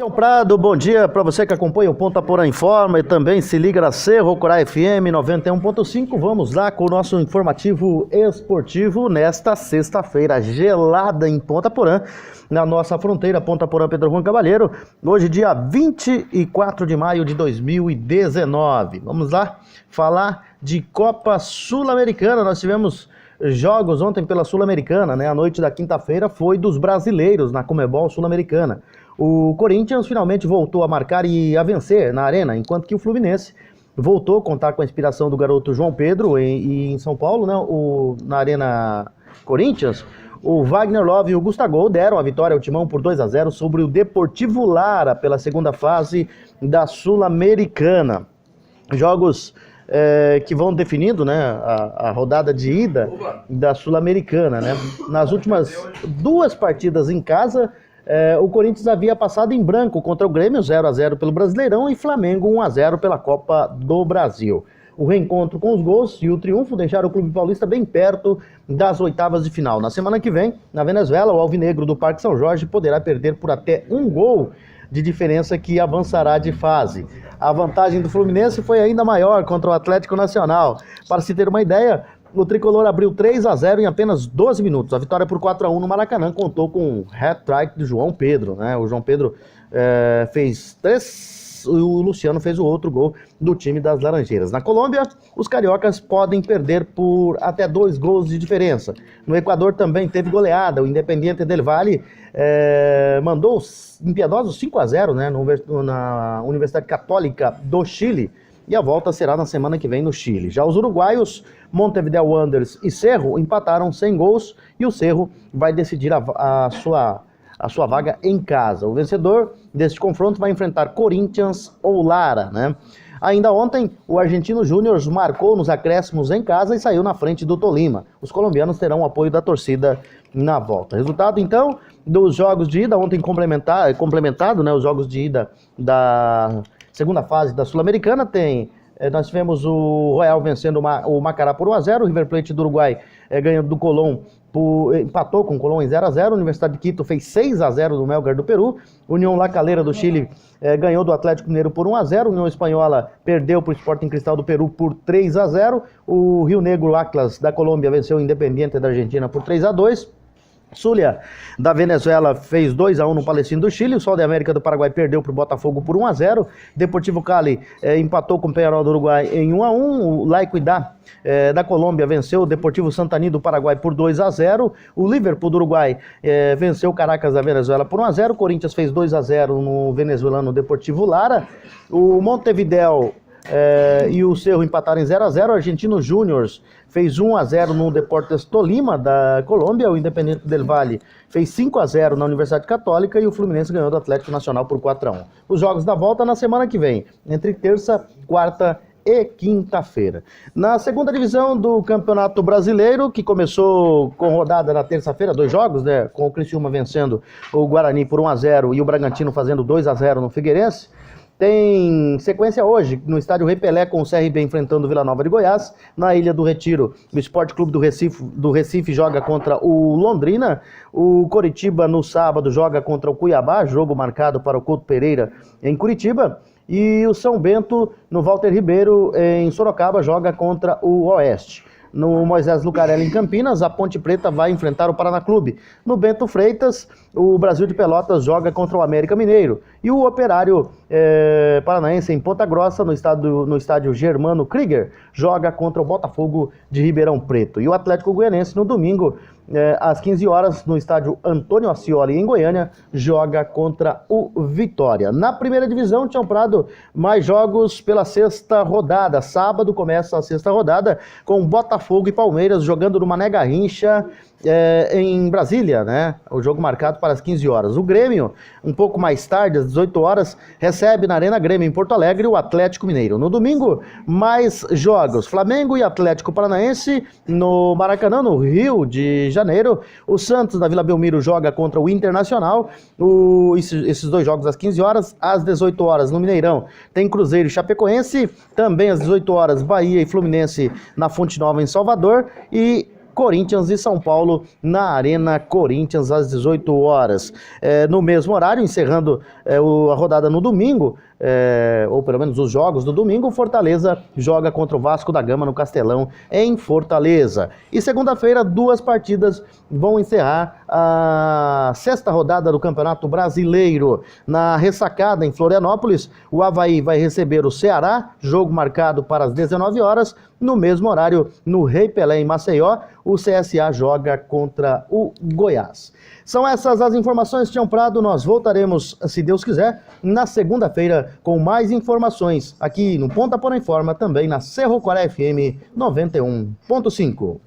Tião Prado, bom dia para você que acompanha o Ponta Porã Informa e também se liga na Cerro Corá FM 91.5. Vamos lá com o nosso informativo esportivo nesta sexta-feira gelada em Ponta Porã, na nossa fronteira Ponta Porã Pedro Juan Cavalheiro, hoje dia 24 de maio de 2019. Vamos lá falar de Copa Sul-Americana. Nós tivemos jogos ontem pela Sul-Americana, né? A noite da quinta-feira foi dos brasileiros na Conmebol Sul-Americana. O Corinthians finalmente voltou a marcar e a vencer na Arena, enquanto que o Fluminense voltou a contar com a inspiração do garoto João Pedro em São Paulo, né? Na Arena Corinthians. O Wagner Love e o Gustavo deram a vitória ao Timão por 2-0 sobre o Deportivo Lara pela segunda fase da Sul-Americana. Jogos que vão definindo, né, a rodada de ida da Sul-Americana, né? Nas últimas duas partidas em casa, o Corinthians havia passado em branco contra o Grêmio, 0-0 pelo Brasileirão, e Flamengo 1-0 pela Copa do Brasil. O reencontro com os gols e o triunfo deixaram o Clube Paulista bem perto das oitavas de final. Na semana que vem, na Venezuela, o Alvinegro do Parque São Jorge poderá perder por até um gol de diferença que avançará de fase. A vantagem do Fluminense foi ainda maior contra o Atlético Nacional. Para se ter uma ideia, o tricolor abriu 3-0 em apenas 12 minutos. A vitória por 4-1 no Maracanã contou com um hat-trick do João Pedro, né? O João Pedro fez 3, o Luciano fez o outro gol do time das Laranjeiras. Na Colômbia, os cariocas podem perder por até 2 gols de diferença. No Equador também teve goleada. O Independiente del Valle mandou os impiedosos 5-0, né, na Universidade Católica do Chile. E a volta será na semana que vem no Chile. Já os uruguaios, Montevideo Wanderers e Cerro empataram sem gols e o Cerro vai decidir a sua vaga em casa. O vencedor deste confronto vai enfrentar Corinthians ou Lara, né? Ainda ontem, o Argentino Júnior marcou nos acréscimos em casa e saiu na frente do Tolima. Os colombianos terão o apoio da torcida na volta. Resultado, então, dos jogos de ida, ontem complementado, né, os jogos de ida da segunda fase da Sul-Americana, nós tivemos o Royal vencendo o Macará por 1-0, o River Plate do Uruguai ganhando do Colón, empatou com o Colón em 0-0, a Universidade de Quito fez 6-0 no Melgar do Peru, União La Calera do Chile ganhou do Atlético Mineiro por 1-0, União Espanhola perdeu para o Sporting Cristal do Peru por 3-0, o Rio Negro Atlas da Colômbia venceu o Independiente da Argentina por 3-2, Zulia da Venezuela fez 2-1 no Palestino do Chile, o Sol de América do Paraguai perdeu para o Botafogo por 1-0, Deportivo Cali empatou com o Peñarol do Uruguai em 1-1, o La Equidad da Colômbia venceu o Deportivo Santani do Paraguai por 2-0, o Liverpool do Uruguai venceu o Caracas da Venezuela por 1-0, o Corinthians fez 2-0 no venezuelano Deportivo Lara, o Montevideo e o Cerro empataram em 0-0, o Argentino Júnior fez 1-0 no Deportes Tolima da Colômbia, o Independiente del Valle fez 5-0 na Universidade Católica e o Fluminense ganhou do Atlético Nacional por 4-1. Os jogos da volta na semana que vem, entre terça, quarta e quinta-feira. Na segunda divisão do Campeonato Brasileiro, que começou com rodada na terça-feira, 2 jogos, né, com o Criciúma vencendo o Guarani por 1-0 e o Bragantino fazendo 2-0 no Figueirense. Tem sequência hoje no estádio Repelé com o CRB enfrentando o Vila Nova de Goiás. Na Ilha do Retiro, o Esporte Clube do Recife joga contra o Londrina. O Coritiba no sábado joga contra o Cuiabá, jogo marcado para o Couto Pereira em Curitiba. E o São Bento no Walter Ribeiro em Sorocaba joga contra o Oeste. No Moisés Lucarelli em Campinas, a Ponte Preta vai enfrentar o Paraná Clube. No Bento Freitas, o Brasil de Pelotas joga contra o América Mineiro. E o Operário Paranaense em Ponta Grossa, no estádio Germano Krieger, joga contra o Botafogo de Ribeirão Preto. E o Atlético Goianense, no domingo, às 15 horas, no estádio Antônio Ascioli, em Goiânia, joga contra o Vitória. Na primeira divisão, Tião Prado, mais jogos pela sexta rodada. Sábado começa a sexta rodada com Botafogo e Palmeiras jogando no Mané Garrincha, em Brasília, né? O jogo marcado para as 15 horas. O Grêmio, um pouco mais tarde, às 18 horas, recebe na Arena Grêmio, em Porto Alegre, o Atlético Mineiro. No domingo, mais jogos. Flamengo e Atlético Paranaense no Maracanã, no Rio de Janeiro. O Santos, na Vila Belmiro, joga contra o Internacional. Esses 2 jogos às 15 horas. Às 18 horas, no Mineirão, tem Cruzeiro e Chapecoense. Também às 18 horas, Bahia e Fluminense na Fonte Nova, em Salvador. E Corinthians e São Paulo na Arena Corinthians às 18 horas. No mesmo horário, encerrando a rodada no domingo, ou pelo menos os jogos do domingo, o Fortaleza joga contra o Vasco da Gama no Castelão, em Fortaleza. E segunda-feira, 2 partidas vão encerrar a 6ª rodada do Campeonato Brasileiro. Na Ressacada, em Florianópolis, o Avaí vai receber o Ceará, jogo marcado para as 19 horas. No mesmo horário, no Rei Pelé, em Maceió, o CSA joga contra o Goiás. São essas as informações, Tião Prado. Nós voltaremos, se Deus quiser, na segunda-feira com mais informações aqui no Ponta Porã Informa, também na Cerro Corá FM 91.5.